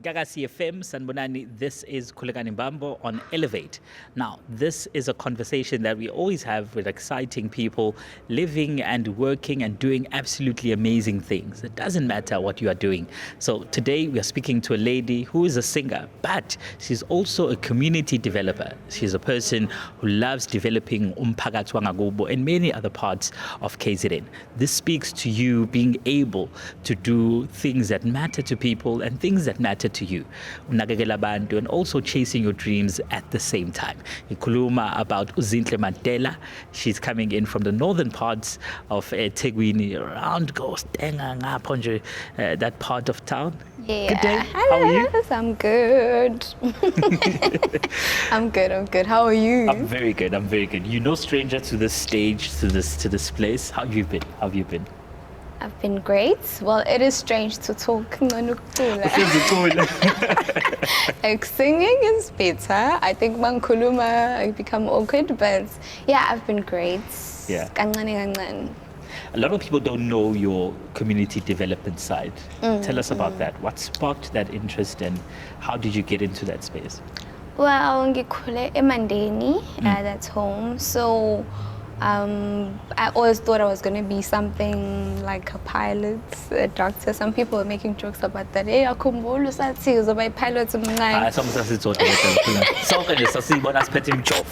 Gagasi FM, Sanbonani, this is Khulekani Mbambo on Elevate. Now, this is a conversation that we always have with exciting people living and working and doing absolutely amazing things. It doesn't matter what you are doing. So today we are speaking to a lady who is a singer, but she's also a community developer. She's a person who loves developing umphakathi wangakubo and many other parts of KZN. This speaks to you being able to do things that matter to people and things that matter to you, unakekela abantu, and also chasing your dreams at the same time. Ikhuluma about Zinhle Madela. She's coming in from the northern parts of Tegwini, around Gostenga, Ngaponje, that part of town. Yeah. Good day. Hello. How are you? I'm good. I'm good. How are you? I'm very good. You're no stranger to this stage, to this place. How have you been? I've been great. Well, it is strange to talk. Like singing is better. I think mankuluma I become awkward, but yeah, I've been great. Yeah. Kancane. A lot of people don't know your community development side. Tell us about that. What sparked that interest and how did you get into that space? Well, ngikhule eMandeni, that's home. So I always thought I was going to be something like a pilot, a doctor. Some people are making jokes about that. Hey, akhumbula usathi uzoba ipilot umncane. Some sasitsotha sonke nje sasibona siphethe imjovo.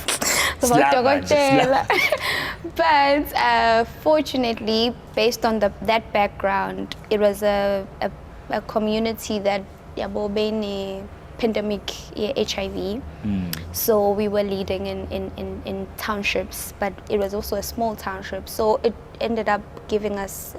But fortunately, based on that background, it was a community that yabo pandemic HIV. So we were leading in townships, but it was also a small township. So it ended up giving us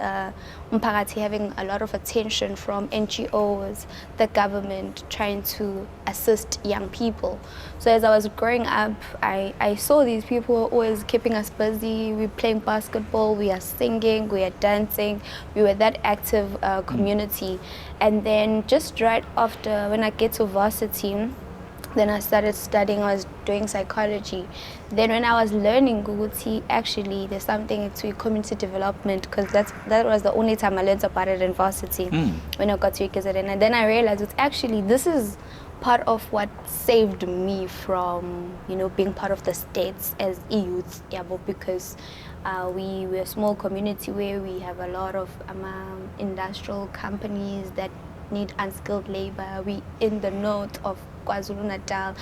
umphakathi having a lot of attention from NGOs, the government, trying to assist young people. So as I was growing up, I saw these people always keeping us busy. We were playing basketball, we are singing, we are dancing. We were that active community. And then just right after, when I get to varsity, then I started studying. I was doing psychology. Then when I was learning Guguti, actually there's something to community development, because that was the only time I learned about it in varsity when I got to KZN. And then I realized that actually this is part of what saved me from, being part of the states as youth, because we're a small community where we have a lot of industrial companies that need unskilled labor. We in the north of KwaZulu-Natal,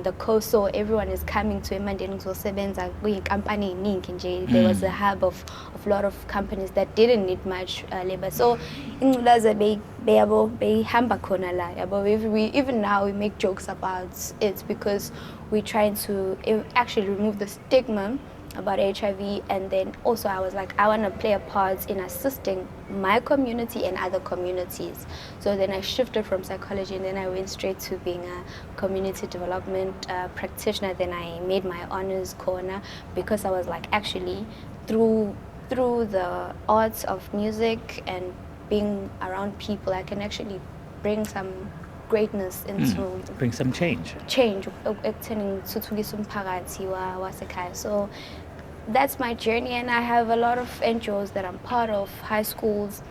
the coast, so everyone is coming to eMandeni kuzosebenza kuyinkampani eningi nje. There was a hub of a lot of companies that didn't need much labor. So ingculaza behamba khona la yabo. Even now we make jokes about it because we're trying to actually remove the stigma about HIV. And then also I was like, I want to play a part in assisting my community and other communities. So then I shifted from psychology, and then I went straight to being a community development practitioner. Then I made my honors corner, because I was like, actually through the arts of music and being around people, I can actually bring some greatness into bring some change ekutheni ngithuthukise umphakathi wasekhaya. So that's my journey, and I have a lot of NGOs that I'm part of, high schools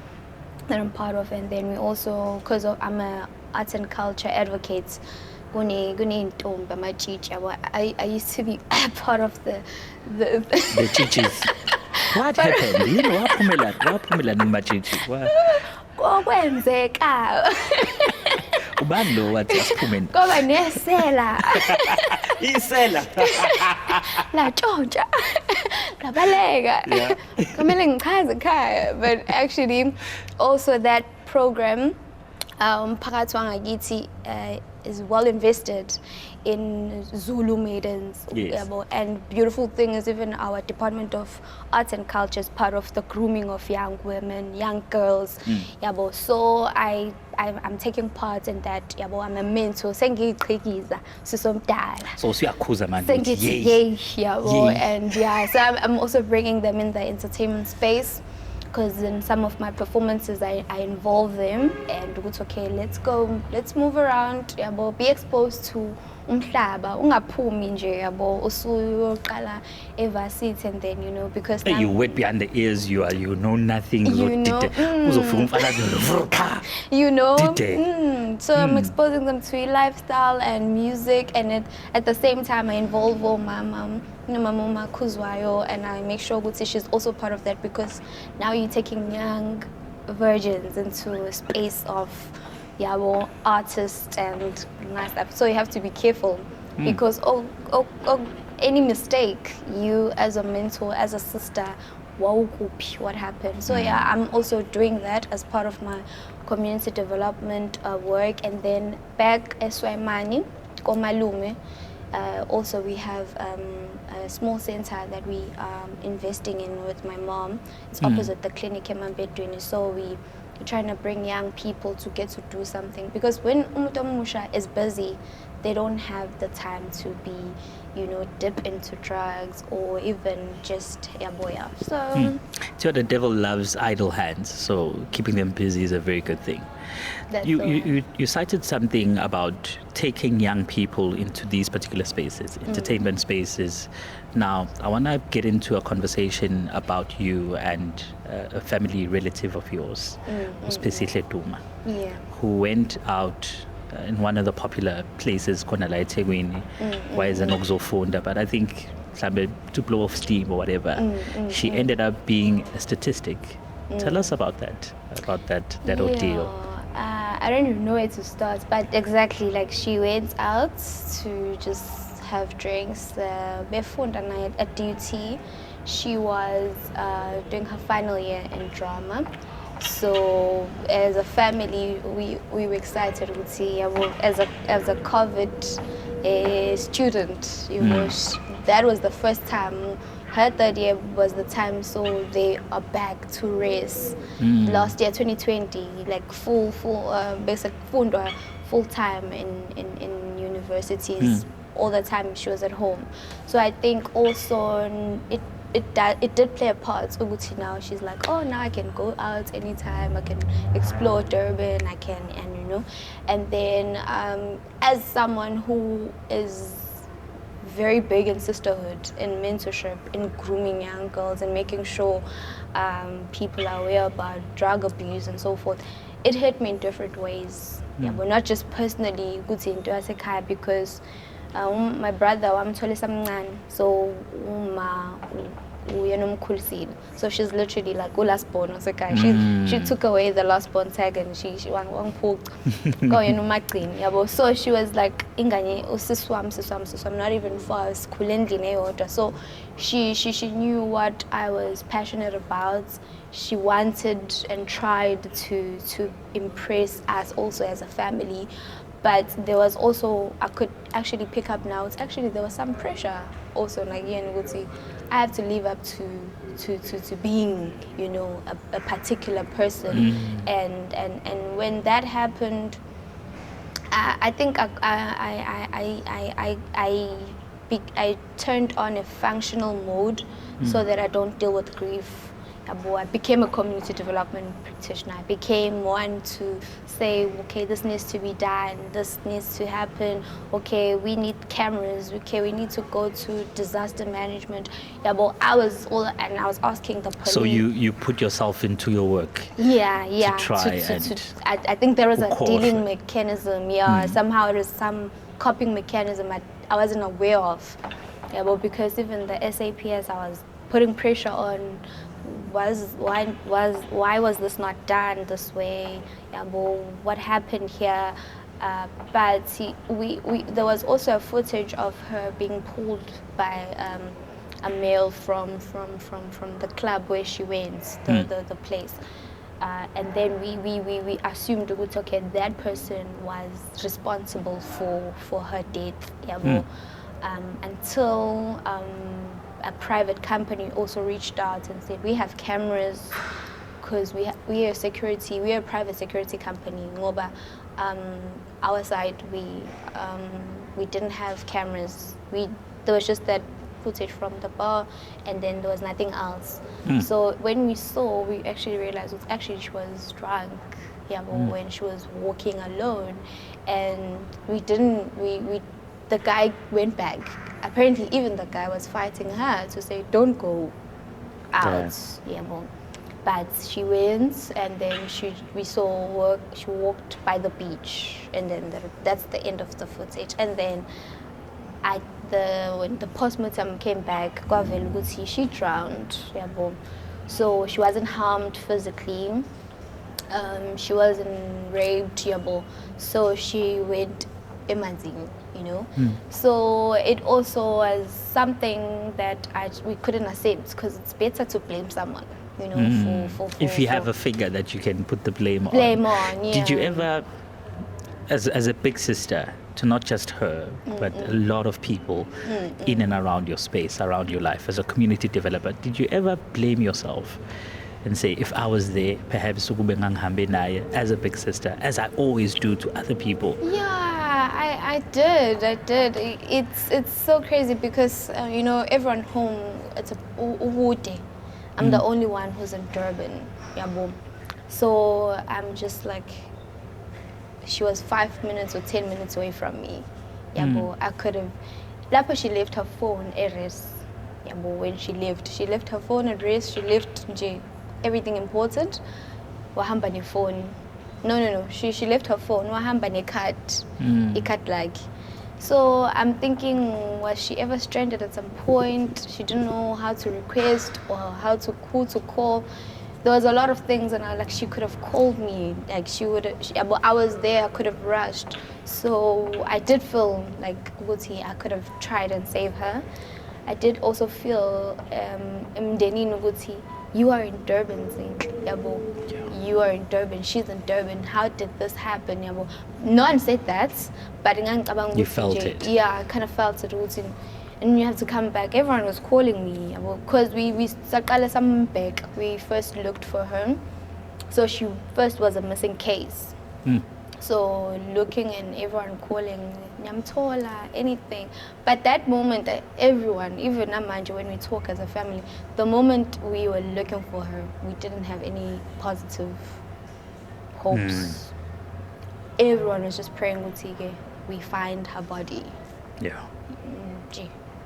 that I'm part of. And then we also, because I'm a arts and culture advocate, I used to be part of the chichis. What happened? Waphumela numachichi. Kwenzeka ubani lo wathi asiphume ngoba nesela isela la tshontsha labaleka kumele ngichaze ekhaya. But actually also that program umphakathi wangakithi is well invested in Zulu maidens. Yes. And beautiful thing is, even our Department of Arts and Culture is part of the grooming of young women, young girls. So I'm taking part in that. I'm a mentor. Sengiyiqhikiza sisomdala. So siyakhuza manje. And so I'm also bringing them in the entertainment space, because in some of my performances I involve them, and it's okay, let's go, let's move around, be exposed to umhlaba ungaphumi nje yabo usuyoqala evarsity, and then because now, You wet behind the ears, you know nothing. You know, so I'm exposing them to lifestyle and music, and at the same time I involve all my mom, my mama Kuzwayo, and I make sure that she's also part of that, because now you're taking young virgins into a space of artists and nice stuff. So you have to be careful, because any mistake, you as a mentor, as a sister, what happened. So yeah, I'm also doing that as part of my community development work. And then back Eswaimani, Komalume, also we have a small center that we are investing in with my mom. It's opposite the clinic Emambedweni. So we're trying to bring young people to get to do something, because when Umutomusha is busy, they don't have the time to be, dip into drugs or even just yaboya. So the devil loves idle hands, so keeping them busy is a very good thing. You cited something about taking young people into these particular spaces, entertainment spaces. Now, I want to get into a conversation about you and a family relative of yours, Uspesihle Duma, who went out in one of the popular places, Konala Etegwini, where is an Oxofunda, but I think to blow off steam or whatever, she ended up being a statistic. Tell us about that ordeal. I don't even know where to start, but exactly, like, she went out to just have drinks. Befunda night at DUT, she was doing her final year in drama. So as a family, we were excited to see, as a COVID student, that was the first time. Her third year was the time, so they are back to race. Last year, 2020, like full basic full time in universities. All the time she was at home. So I think also it did play a part. Uguti now she's like, oh, now I can go out anytime. I can explore Durban. And then as someone who is very big in sisterhood, in mentorship, in grooming young girls, and making sure people are aware about drug abuse and so forth, it hit me in different ways. But not just personally, because my brother, so so she's literally like last born. She took away the last born tag, and she wang so she was like inganye usiswam, I'm not even far so she knew what I was passionate about. She wanted and tried to impress us also as a family. But there was also, I could actually pick up now, there was some pressure also, like, I have to live up to being, a particular person. And when that happened, I think I turned on a functional mode so that I don't deal with grief. I became a community development practitioner. I became one to say, okay, this needs to be done, this needs to happen, okay, we need cameras, okay, we need to go to disaster management. I was asking the police. So you put yourself into your work. Yeah. To try I think there was a dealing mechanism, somehow there is some coping mechanism I wasn't aware of. Because even the SAPS, I was putting pressure on, why was this not done this way? What happened here? But there was also footage of her being pulled by a male from the club where she went, the place. And then we assumed, okay, that person was responsible for her death. Until a private company also reached out and said, we have cameras, because we are security, we are a private security company. Our side, we didn't have cameras. There was just that footage from the bar, and then there was nothing else. So when we saw, we actually realized she was drunk. When she was walking alone, and we the guy went back. Apparently, even the guy was fighting her to say, don't go out. Yeah, but she went, and then she walked by the beach, and then that's the end of the footage. And then when the postmortem came back, she drowned. Yeah, so she wasn't harmed physically. She wasn't raped. Yeah, so she went emanzini, you know. So it also was something that we couldn't accept, because it's better to blame someone, you know, for if you have a figure that you can put the blame on. Yeah. Did you ever, as a big sister, to not just her, but a lot of people in and around your space, around your life, as a community developer, did you ever blame yourself and say, if I was there, perhaps as a big sister, as I always do to other people? Yeah, I did. It's so crazy because, you know, everyone home, it's a Uwude. I'm the only one who's in Durban. Yeah, so I'm just like, she was 5 minutes or 10 minutes away from me. Yeah, I could have. Lapo, she left her phone at rest. Yeah, when she left her phone at rest. She left everything important. Wahamba ne phone. No. She left her phone. Wahamba ne card. Card like. So I'm thinking, was she ever stranded at some point? She didn't know how to request or who to call. There was a lot of things, and she could have called me. Like I was there. I could have rushed. So I did feel like I could have tried and save her. I did also feel you are in Durban, Zinhle. You are in Durban. She's in Durban. How did this happen, yabo? No one said that, but you felt it. Yeah, I kind of felt it. And you have to come back. Everyone was calling me because we first looked for her. So she first was a missing case. So looking and everyone calling Nyamtola, anything. But that moment, everyone, even Namanje, when we talk as a family, the moment we were looking for her, we didn't have any positive hopes. Everyone was just praying, we find her body. Yeah.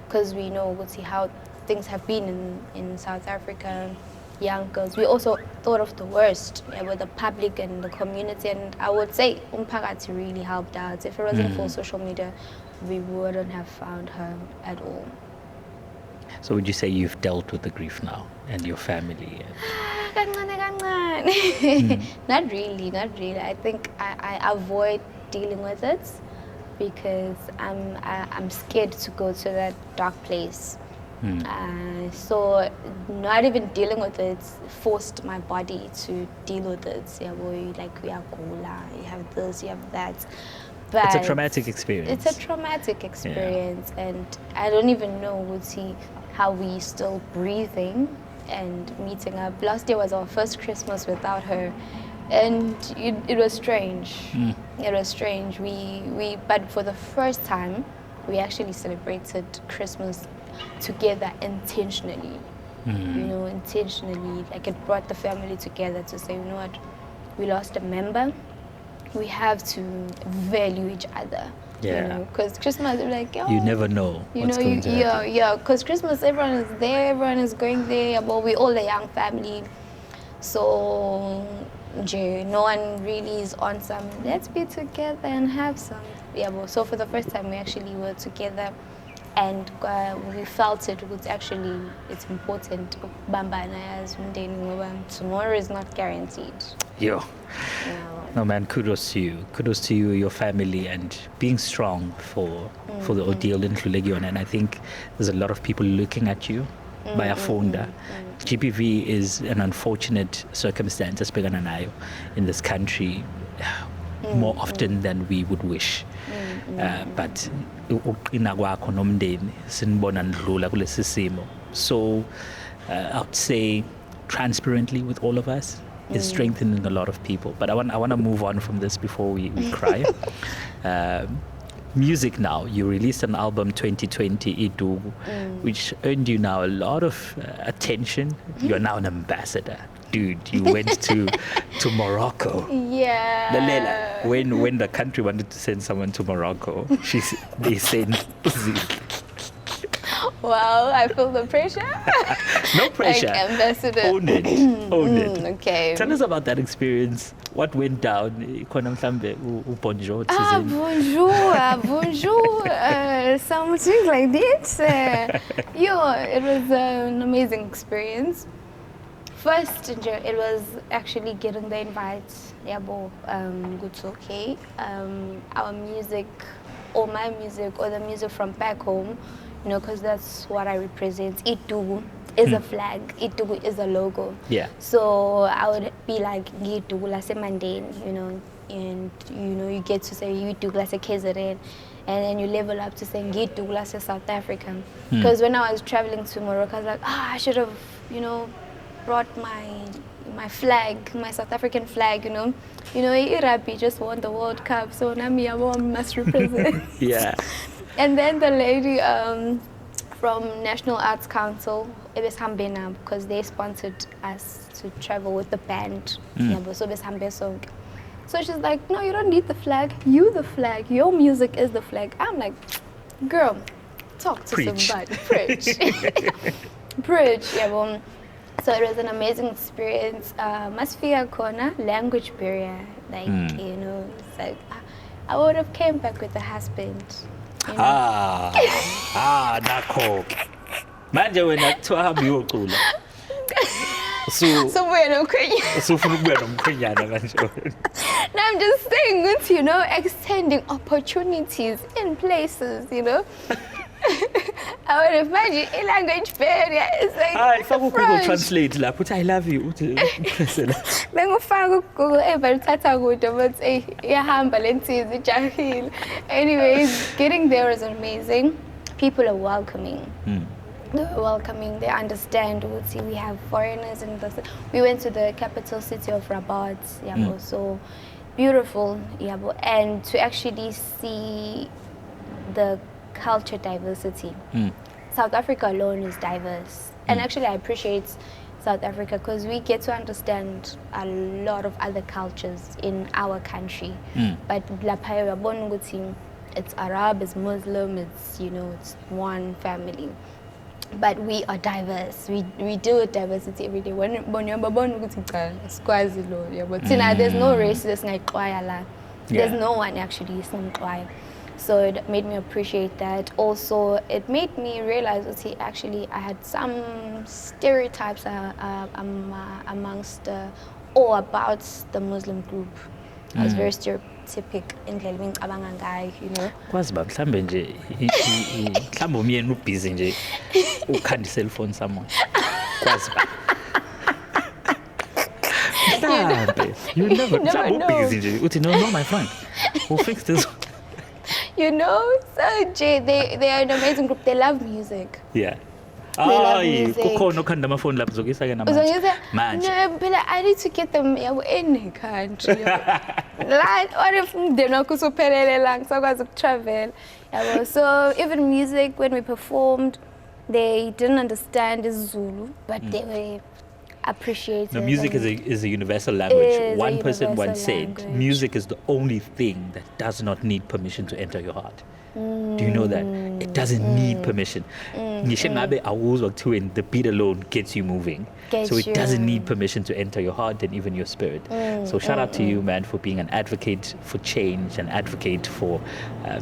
Because we know how things have been in South Africa. Young girls. We also thought of the worst with the public and the community, and I would say Umpagati really helped out. If it wasn't for social media, we wouldn't have found her at all. So would you say you've dealt with the grief now and your family? Not really. I think I avoid dealing with it because I'm scared to go to that dark place. So not even dealing with it forced my body to deal with it. Yeah, we are cola, you have this, you have that. But it's a traumatic experience. It's a traumatic experience, and I don't even know how we still breathing and meeting up. Last year was our first Christmas without her, and it was strange. It was strange. But for the first time, we actually celebrated Christmas together intentionally. Intentionally, like it brought the family together to say, you know what, we lost a member, we have to value each other. Because Christmas, you never know what's going to happen. Because Christmas, everyone is there, everyone is going there, but we're all a young family, so no one really is on some let's be together and have some. So for the first time we actually were together, and we felt it was actually, it's important. Tomorrow is not guaranteed. No, man, kudos to you. Kudos to you, your family, and being strong for the ordeal in Khulekani. And I think there's a lot of people looking at you by a fonda. GBV is an unfortunate circumstance, especially in this country, more often than we would wish. But so I would say transparently with all of us is strengthening a lot of people. But I want to move on from this before we cry. music now. You released an album 2020, Idu, which earned you now a lot of attention. You're now an ambassador. Dude, you went to Morocco. Yeah. Lalela, when the country wanted to send someone to Morocco, they sent Zinhle. Wow, I feel the pressure. No pressure. Like ambassador. Own it. Own it. Okay. Tell us about that experience. What went down? Khona mhlambe bonjour thizeni. Bonjour. Something like this. It was an amazing experience. First, it was actually getting the invite. Yabo, good, okay. Our music, or my music, or the music from back home, because that's what I represent. Itu is a flag. Itu is a logo. Yeah. So I would be like, Itu lase Mandane, and you get to say Itu lase KZN, and then you level up to saying Itu lase South Africa. Because when I was traveling to Morocco, I was like, I should have, brought my flag, my South African flag, Irapi just won the World Cup, so Nami must represent. Yeah. And then the lady from National Arts Council, Ebes Hambena, because they sponsored us to travel with the band. So she's like, no, you don't need the flag. You the flag. Your music is the flag. I'm like, girl, talk to Preach. somebody. Preach. Preach. Yeah, so it was an amazing experience. Masfia Kona, language barrier. Like, it's like, I would have came back with a husband. Nakho. Manje wena kuthiwa hamba uyocula. So bueno, Usufuna ukubuya nomkhwenyana kanje. Now I'm just saying, extending opportunities in places, I would imagine a language barrier is like If I go Google Translate lapho uthi I love you uthi uphesela. Bengufaka Google evaluthatha kude but iyahamba lensizi ijahile. Anyways, getting there was amazing. People are welcoming. They're welcoming. They understand. We have foreigners in the. We went to the capital city of Rabat. So beautiful. And to actually see the culture diversity. South Africa alone is diverse. And actually I appreciate South Africa because we get to understand a lot of other cultures in our country. But it's Arab, it's Muslim, it's it's one family. But we are diverse. We deal with diversity every day. There's no racism. There's no one actually. So it made me appreciate that. Also, it made me realize that actually I had some stereotypes amongst or about the Muslim group. I was very stereotypic in Kelvin Abangangai, Kwazi ba mhlambe nje mhlambe umyeni ubusy nje ukhanda cell phone someone. Kwazi ba. You never know. Busy nje uthi no my friend. We'll fix this. So Jay, they are an amazing group. They love music. Yeah. Kukhona okhanda amafoni lapho zokisa ke namanje. No, I need to get them in the country. What if they're not going to travel? So even music, when we performed, they didn't understand Zulu, but they were appreciated. No, music is a universal language. One person once said, music is the only thing that does not need permission to enter your heart. Do you know that? It doesn't need permission. Ngisho ngabe awuzwa kuthiweni the beat alone gets you moving. So it doesn't need permission to enter your heart and even your spirit. So shout out to you, man, for being an advocate for change, an advocate for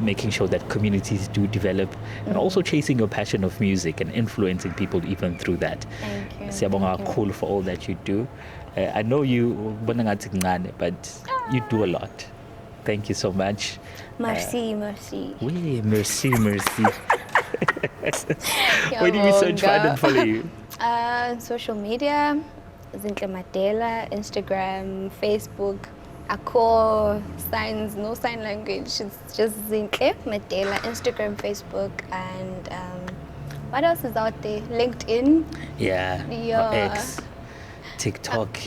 making sure that communities do develop, and also chasing your passion of music and influencing people even through that. Thank you. Siyabonga kakhulu for all that you do. I know you, but you do a lot. Thank you so much. Merci. Oui, merci. Where do we search, find and follow you? Social media, Zinhle Madela, Instagram, Facebook. Akho signs, no sign language. It's just Zinhle Madela, Instagram, Facebook, and what else is out there? LinkedIn. Yeah. X, TikTok.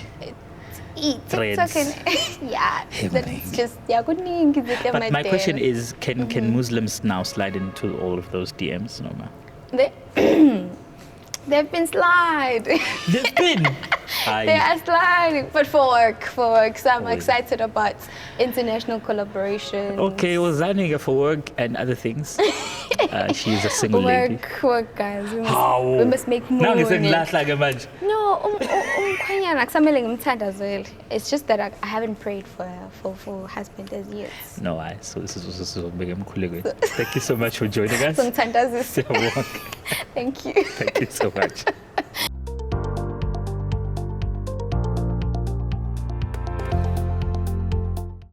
TikTok threads. and yeah, Everything. that's just kuningi izinto But my emadela. question is, can Muslims now slide into all of those DMs, Noma? They've been slide. They've been. They are sliding, but for work. So I'm For work. excited about international collaboration. Okay, well, Zaniga for work and other things. She's a single lady. Work, guys. How? We must make more. Now like a bunch. No, umkhwenyana kusamele ngimthandazele. It's just that I haven't prayed for husband as yet. No, so this is big. Thank you so much for joining us. So ngithandazise. Siyabonga. Thank you. Thank you so much.